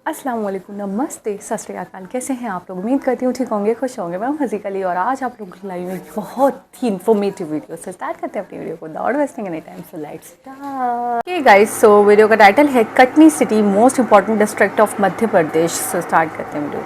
अस्सलाम वालेकुम, नमस्ते, सत श्री अकाल। कैसे हैं आप लोग? उम्मीद करती हूँ ठीक होंगे, खुश होंगे। मैं हूँ हज़ीक अली और आज आप लोग लाई हुई बहुत ही इन्फॉर्मेटिव वीडियो से स्टार्ट करते हैं अपनी वीडियो को without wasting any time. So let's start. Okay guys, so video का टाइटल है Katni city most important district of Madhya Pradesh. So start करते हैं वीडियो।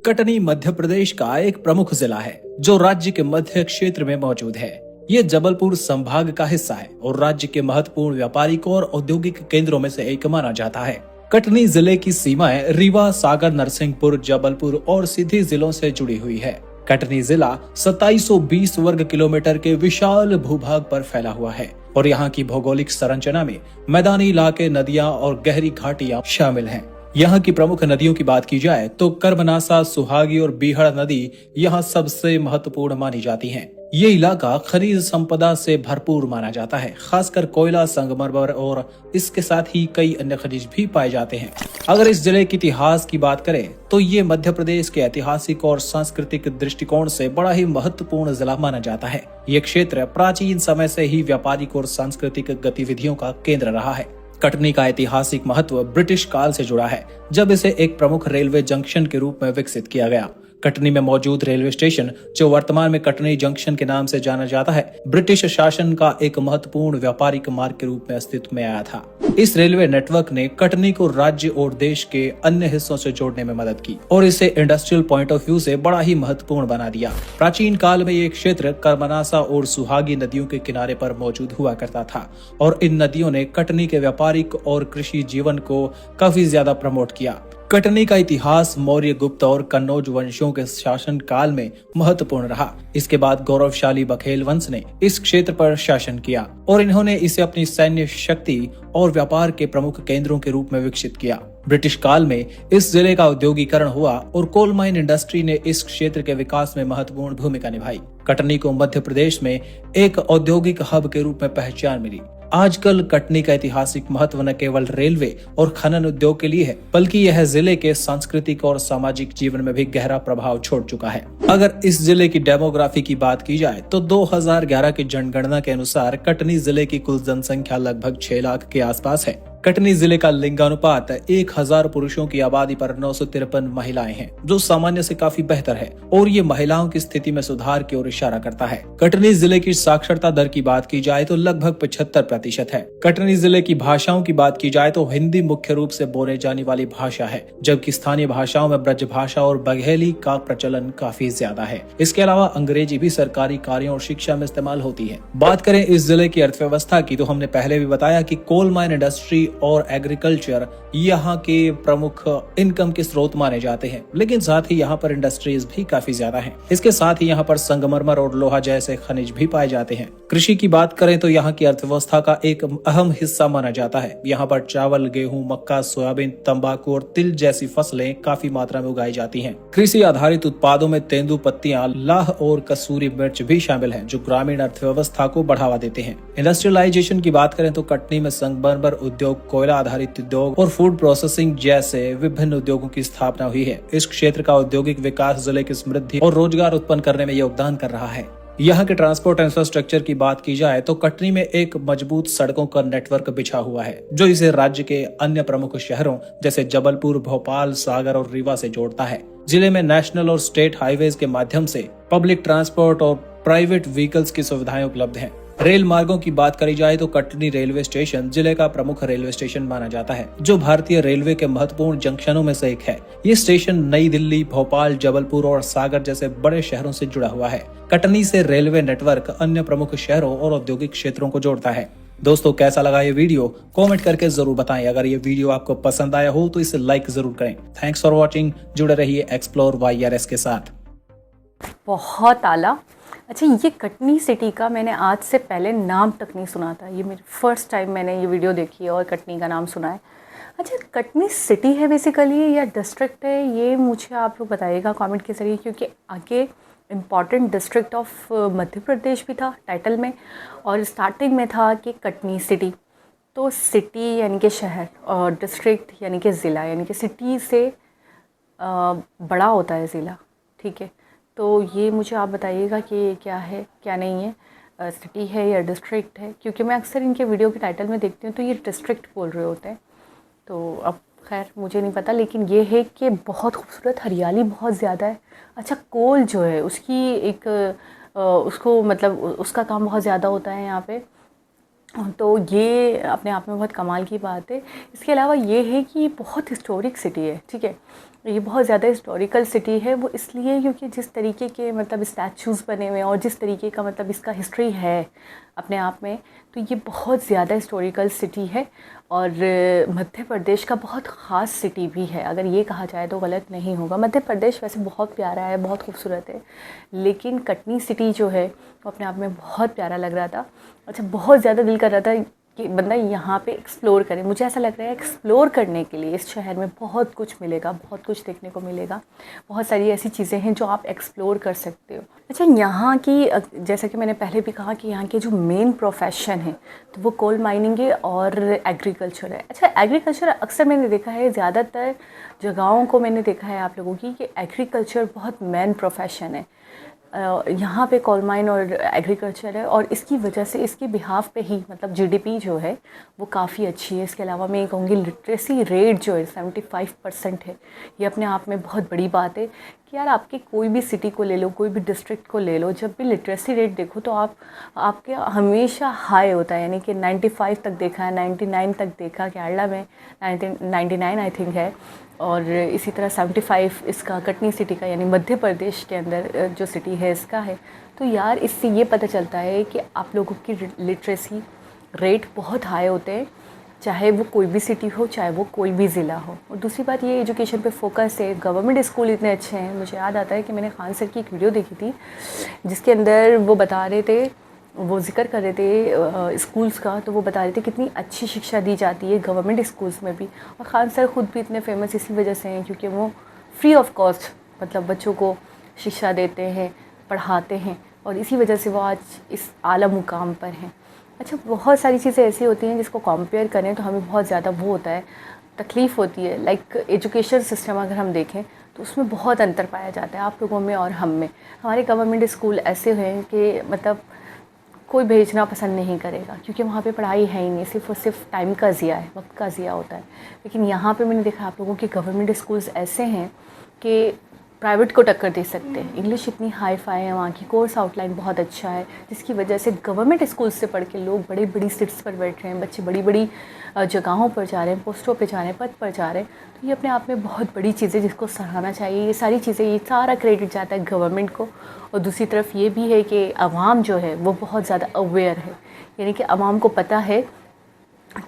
कटनी मध्य प्रदेश का एक प्रमुख जिला है जो राज्य के मध्य क्षेत्र में मौजूद है। ये जबलपुर संभाग का हिस्सा है और राज्य के महत्वपूर्ण व्यापारिक और औद्योगिक केंद्रों में से एक माना जाता है। कटनी जिले की सीमाएं रीवा, सागर, नरसिंहपुर, जबलपुर और सीधी जिलों से जुड़ी हुई है। कटनी जिला 2720 वर्ग किलोमीटर के विशाल भूभाग पर फैला हुआ है और यहाँ की भौगोलिक संरचना में मैदानी इलाके, नदियाँ और गहरी घाटियाँ शामिल हैं। यहाँ की प्रमुख नदियों की बात की जाए तो कर्मनासा, सुहागी और बीहड़ नदी यहाँ सबसे महत्वपूर्ण मानी जाती हैं। ये इलाका खनिज संपदा से भरपूर माना जाता है, खासकर कोयला, संगमरमर और इसके साथ ही कई अन्य खनिज भी पाए जाते हैं। अगर इस जिले के इतिहास की बात करें तो ये मध्य प्रदेश के ऐतिहासिक और सांस्कृतिक दृष्टिकोण से बड़ा ही महत्वपूर्ण जिला माना जाता है। ये क्षेत्र प्राचीन समय से ही व्यापारिक और सांस्कृतिक गतिविधियों का केंद्र रहा है। कटनी का ऐतिहासिक महत्व ब्रिटिश काल से जुड़ा है, जब इसे एक प्रमुख रेलवे जंक्शन के रूप में विकसित किया गया। कटनी में मौजूद रेलवे स्टेशन, जो वर्तमान में कटनी जंक्शन के नाम से जाना जाता है, ब्रिटिश शासन का एक महत्वपूर्ण व्यापारिक मार्ग के रूप में अस्तित्व में आया था। इस रेलवे नेटवर्क ने कटनी को राज्य और देश के अन्य हिस्सों से जोड़ने में मदद की और इसे इंडस्ट्रियल पॉइंट ऑफ व्यू से बड़ा ही महत्वपूर्ण बना दिया। प्राचीन काल में ये क्षेत्र कर्मनासा और सुहागी नदियों के किनारे पर मौजूद हुआ करता था और इन नदियों ने कटनी के व्यापारिक और कृषि जीवन को काफी ज्यादा प्रमोट किया। कटनी का इतिहास मौर्य, गुप्त और कन्नौज वंशों के शासन काल में महत्वपूर्ण रहा। इसके बाद गौरवशाली बघेल वंश ने इस क्षेत्र पर शासन किया और इन्होंने इसे अपनी सैन्य शक्ति और व्यापार के प्रमुख केंद्रों के रूप में विकसित किया। ब्रिटिश काल में इस जिले का औद्योगिकरण हुआ और कोल माइन इंडस्ट्री ने इस क्षेत्र के विकास में महत्वपूर्ण भूमिका निभाई। कटनी को मध्य प्रदेश में एक औद्योगिक हब के रूप में पहचान मिली। आजकल कटनी का ऐतिहासिक महत्व न केवल रेलवे और खनन उद्योग के लिए है, बल्कि यह जिले के सांस्कृतिक और सामाजिक जीवन में भी गहरा प्रभाव छोड़ चुका है। अगर इस जिले की डेमोग्राफी की बात की जाए तो 2011 की जनगणना के अनुसार कटनी जिले की कुल जनसंख्या लगभग 6 लाख के आसपास है। कटनी जिले का लिंगानुपात 1000 पुरुषों की आबादी पर 953 महिलाएं हैं, जो सामान्य से काफी बेहतर है और ये महिलाओं की स्थिति में सुधार की ओर इशारा करता है। कटनी जिले की साक्षरता दर की बात की जाए तो लगभग 75% है। कटनी जिले की भाषाओं की बात की जाए तो हिंदी मुख्य रूप से बोले जाने वाली भाषा है, जबकि स्थानीय भाषाओं में ब्रज भाषा और बघेली का प्रचलन काफी ज्यादा है। इसके अलावा अंग्रेजी भी सरकारी कार्यों और शिक्षा में इस्तेमाल होती है। बात करें इस जिले की अर्थव्यवस्था की तो हमने पहले भी बताया कि कोल माइन इंडस्ट्री और एग्रीकल्चर यहाँ के प्रमुख इनकम के स्रोत माने जाते हैं, लेकिन साथ ही यहाँ पर इंडस्ट्रीज भी काफी ज्यादा हैं। इसके साथ ही यहाँ पर संगमरमर और लोहा जैसे खनिज भी पाए जाते हैं। कृषि की बात करें तो यहाँ की अर्थव्यवस्था का एक अहम हिस्सा माना जाता है। यहाँ पर चावल, गेहूं, मक्का, सोयाबीन, तंबाकू और तिल जैसी फसलें काफी मात्रा में उगाई जाती हैं। कृषि आधारित उत्पादों में तेंदू पत्तियां, लाह और कसूरी मिर्च भी शामिल हैं, जो ग्रामीण अर्थव्यवस्था को बढ़ावा देते हैं। इंडस्ट्रियलाइजेशन की बात करें तो कटनी में संगमरमर उद्योग, कोयला आधारित उद्योग और फूड प्रोसेसिंग जैसे विभिन्न उद्योगों की स्थापना हुई है। इस क्षेत्र का औद्योगिक विकास जिले की समृद्धि और रोजगार उत्पन्न करने में योगदान कर रहा है। यहाँ के ट्रांसपोर्ट इंफ्रास्ट्रक्चर की बात की जाए तो कटनी में एक मजबूत सड़कों का नेटवर्क बिछा हुआ है, जो इसे राज्य के अन्य प्रमुख शहरों जैसे जबलपुर, भोपाल, सागर और रीवा से जोड़ता है। जिले में नेशनल और स्टेट हाईवेज के माध्यम से पब्लिक ट्रांसपोर्ट और प्राइवेट व्हीकल्स की सुविधाएं उपलब्ध हैं। रेल मार्गों की बात करी जाए तो कटनी रेलवे स्टेशन जिले का प्रमुख रेलवे स्टेशन माना जाता है, जो भारतीय रेलवे के महत्वपूर्ण जंक्शनों में से एक है। ये स्टेशन नई दिल्ली, भोपाल, जबलपुर और सागर जैसे बड़े शहरों से जुड़ा हुआ है। कटनी से रेलवे नेटवर्क अन्य प्रमुख शहरों और औद्योगिक क्षेत्रों को जोड़ता है। दोस्तों, कैसा लगा ये वीडियो कमेंट करके जरूर बताएं। अगर ये वीडियो आपको पसंद आया हो तो इसे लाइक जरूर करें। Thanks for watching. जुड़े रहिए एक्सप्लोर YRS के साथ। बहुत आला। अच्छा, ये कटनी सिटी का मैंने आज से पहले नाम तक नहीं सुना था। ये मेरी फर्स्ट टाइम मैंने ये वीडियो देखी है और कटनी का नाम सुना है। अच्छा, कटनी सिटी है बेसिकली या डिस्ट्रिक्ट है, ये मुझे आप लोग बताइएगा कमेंट के ज़रिए, क्योंकि आगे important district of Madhya Pradesh भी था टाइटल में और स्टार्टिंग में था कि कटनी सिटी। तो सिटी यानी कि शहर और डिस्ट्रिक्ट यानी कि ज़िला, यानी कि सिटी से बड़ा होता है ज़िला, ठीक है। तो ये मुझे आप बताइएगा कि ये क्या है क्या नहीं है, सिटी है या डिस्ट्रिक्ट है, क्योंकि मैं अक्सर इनके वीडियो के टाइटल में देखती हूँ तो ये डिस्ट्रिक्ट बोल रहे होते हैं। तो अब खैर मुझे नहीं पता, लेकिन ये है कि बहुत खूबसूरत, हरियाली बहुत ज़्यादा है। अच्छा, कोल जो है उसकी एक उसको मतलब उसका काम बहुत ज़्यादा होता है यहाँ पे, तो ये अपने आप में बहुत कमाल की बात है। इसके अलावा ये है कि ये बहुत हिस्टोरिक सिटी है, ठीक है। ये बहुत ज़्यादा हिस्टोरिकल सिटी है, वो इसलिए क्योंकि जिस तरीके के मतलब स्टैचूज़ बने हुए हैं और जिस तरीके का मतलब इसका हिस्ट्री है अपने आप में, तो ये बहुत ज़्यादा हिस्टोरिकल सिटी है और मध्य प्रदेश का बहुत ख़ास सिटी भी है, अगर ये कहा जाए तो गलत नहीं होगा। मध्य प्रदेश वैसे बहुत प्यारा है, बहुत खूबसूरत है, लेकिन कटनी सिटी जो है वो अपने आप में बहुत प्यारा लग रहा था। अच्छा, बहुत ज़्यादा दिल कर रहा था कि बंदा यहाँ पे एक्सप्लोर करे। मुझे ऐसा लग रहा है एक्सप्लोर करने के लिए इस शहर में बहुत कुछ मिलेगा, बहुत कुछ देखने को मिलेगा, बहुत सारी ऐसी चीज़ें हैं जो आप एक्सप्लोर कर सकते हो। अच्छा, यहाँ की जैसा कि मैंने पहले भी कहा कि यहाँ के जो मेन प्रोफेशन है तो वो कोल माइनिंग है और एग्रीकल्चर है। अच्छा, एग्रीकल्चर अक्सर मैंने देखा है, ज़्यादातर जगहों को मैंने देखा है आप लोगों की कि एग्रीकल्चर बहुत मेन प्रोफेशन है। यहाँ पे कोल माइन और एग्रीकल्चर है और इसकी वजह से इसके बिहाफ पे ही मतलब जीडीपी जो है वो काफ़ी अच्छी है। इसके अलावा मैं ये कहूँगी लिटरेसी रेट जो है 75% है। ये अपने आप में बहुत बड़ी बात है कि यार आपके कोई भी सिटी को ले लो, कोई भी डिस्ट्रिक्ट को ले लो, जब भी लिटरेसी रेट देखो तो आपके हमेशा हाई होता है, यानी कि 95 तक देखा है, 99 तक देखा, केरला में 99 आई थिंक है, और इसी तरह 75 इसका कटनी सिटी का यानी मध्य प्रदेश के अंदर जो सिटी है इसका है। तो यार इससे ये पता चलता है कि आप लोगों की लिटरेसी रेट बहुत हाई होते हैं, चाहे वो कोई भी सिटी हो, चाहे वो कोई भी ज़िला हो। और दूसरी बात ये एजुकेशन पे फोकस है, गवर्नमेंट स्कूल इतने अच्छे हैं। मुझे याद आता है कि मैंने खान सर की एक वीडियो देखी थी जिसके अंदर वो बता रहे थे, वो जिक्र कर रहे थे स्कूल्स का, तो वो बता रहे थे कितनी अच्छी शिक्षा दी जाती है गवर्नमेंट स्कूल्स में भी। और खान सर ख़ुद भी इतने फेमस इसी वजह से हैं क्योंकि वो फ्री ऑफ कॉस्ट मतलब बच्चों को शिक्षा देते हैं, पढ़ाते हैं, और इसी वजह से वो आज इस आला मुकाम पर हैं। अच्छा, बहुत सारी चीज़ें ऐसी होती हैं जिसको कंपेयर करें तो हमें बहुत ज़्यादा वो होता है, तकलीफ़ होती है। लाइक एजुकेशन सिस्टम अगर हम देखें तो उसमें बहुत अंतर पाया जाता है आप लोगों में और हम में। हमारे गवर्नमेंट स्कूल ऐसे हैं कि मतलब कोई भेजना पसंद नहीं करेगा क्योंकि वहाँ पे पढ़ाई है ही नहीं, सिर्फ़ और सिर्फ टाइम का ज़िया है, वक्त का ज़िया होता है। लेकिन यहाँ पे मैंने देखा आप लोगों के गवर्नमेंट स्कूल्स ऐसे हैं कि प्राइवेट को टक्कर दे सकते हैं। इंग्लिश इतनी हाई फाई है वहाँ की, कोर्स आउटलाइन बहुत अच्छा है, जिसकी वजह से गवर्नमेंट स्कूल से पढ़ के लोग बड़ी बड़ी सीट्स पर बैठ रहे हैं, बच्चे बड़ी बड़ी जगहों पर जा रहे हैं, पोस्टों पे जा रहे हैं, पद पर जा रहे हैं। तो ये अपने आप में बहुत बड़ी चीज़ है जिसको सराहना चाहिए। ये सारी चीज़ें, ये सारा क्रेडिट जाता है गवर्नमेंट को। और दूसरी तरफ ये भी है कि आवाम जो है वो बहुत ज़्यादा अवेयर है, यानी कि आवाम को पता है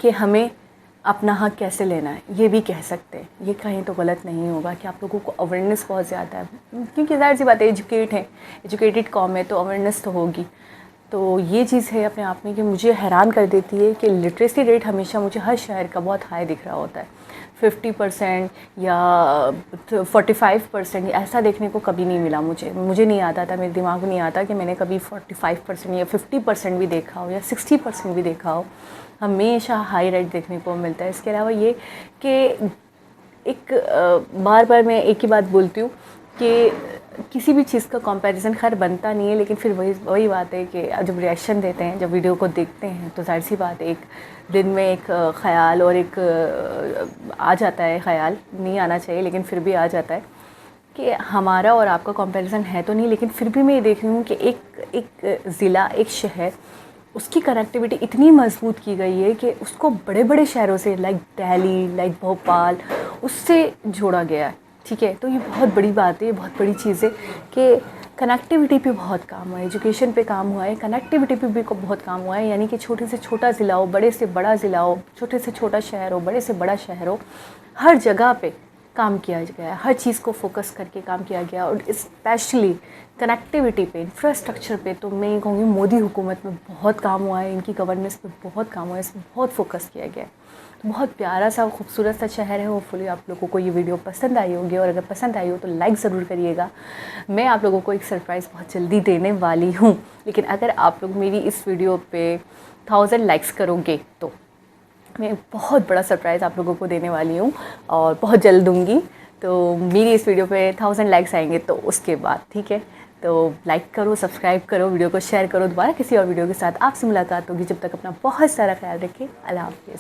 कि हमें अपना हक कैसे लेना है, ये भी कह सकते हैं। ये कहीं तो गलत नहीं होगा कि आप लोगों को अवेयरनेस बहुत ज़्यादा है, क्योंकि ज़ाहिर सी बात है एजुकेट है, एजुकेटेड कौम है, तो अवेयरनेस तो होगी। तो ये चीज़ है अपने आप में कि मुझे हैरान कर देती है कि लिटरेसी रेट हमेशा मुझे हर शहर का बहुत हाई दिख रहा होता है। 50% या 45% ऐसा देखने को कभी नहीं मिला मुझे नहीं आता था, मेरे दिमाग में नहीं आता कि मैंने कभी 45% या 50% भी देखा हो या 60% भी देखा हो। हमेशा हाई रेट देखने को मिलता है। इसके अलावा ये कि एक बार बार मैं एक ही बात बोलती हूँ कि किसी भी चीज़ का कंपैरिजन खैर बनता नहीं है, लेकिन फिर वही बात है कि जब रिएक्शन देते हैं, जब वीडियो को देखते हैं, तो जाहिर सी बात है एक दिन में एक ख़याल और एक आ जाता है, ख़याल नहीं आना चाहिए लेकिन फिर भी आ जाता है कि हमारा और आपका कंपैरिजन है तो नहीं, लेकिन फिर भी मैं ये देख रही हूँ कि एक ज़िला, एक शहर, उसकी कनेक्टिविटी इतनी मजबूत की गई है कि उसको बड़े बड़े शहरों से लाइक दिल्ली, लाइक भोपाल, उससे जोड़ा गया है। ठीक है, तो ये बहुत बड़ी बात है, बहुत बड़ी चीज़ है कि कनेक्टिविटी पे बहुत काम हुआ है, एजुकेशन पे काम हुआ है, कनेक्टिविटी पे भी बहुत काम हुआ है। यानी कि छोटे से छोटा ज़िला हो, बड़े से बड़ा ज़िला हो, छोटे से छोटा शहर हो, बड़े से बड़ा शहर हो, हर जगह पे काम किया गया है, हर चीज़ को फोकस करके काम किया गया। और स्पेशली कनेक्टिविटी पे, इंफ्रास्ट्रक्चर पे तो मैं ये कहूँगी मोदी हुकूमत में बहुत काम हुआ है, इनकी गवर्नेंस पे बहुत काम हुआ है, इसमें बहुत फोकस किया गया है। तो बहुत प्यारा सा खूबसूरत सा शहर है। होपफुली आप लोगों को ये वीडियो पसंद आई होगी, और अगर पसंद आई हो तो लाइक ज़रूर करिएगा। मैं आप लोगों को एक सरप्राइज़ बहुत जल्दी देने वाली हूँ, लेकिन अगर आप लोग मेरी इस वीडियो पे 1000 लाइक्स करोगे तो मैं बहुत बड़ा सरप्राइज़ आप लोगों को देने वाली हूँ और बहुत जल्द दूँगी। तो मेरी इस वीडियो पे 1000 लाइक्स आएंगे तो उसके बाद, ठीक है। तो लाइक करो, सब्सक्राइब करो, वीडियो को शेयर करो। दोबारा किसी और वीडियो के साथ आपसे मुलाकात होगी। जब तक अपना बहुत सारा ख्याल रखें। अल्लाह हाफ़िज़।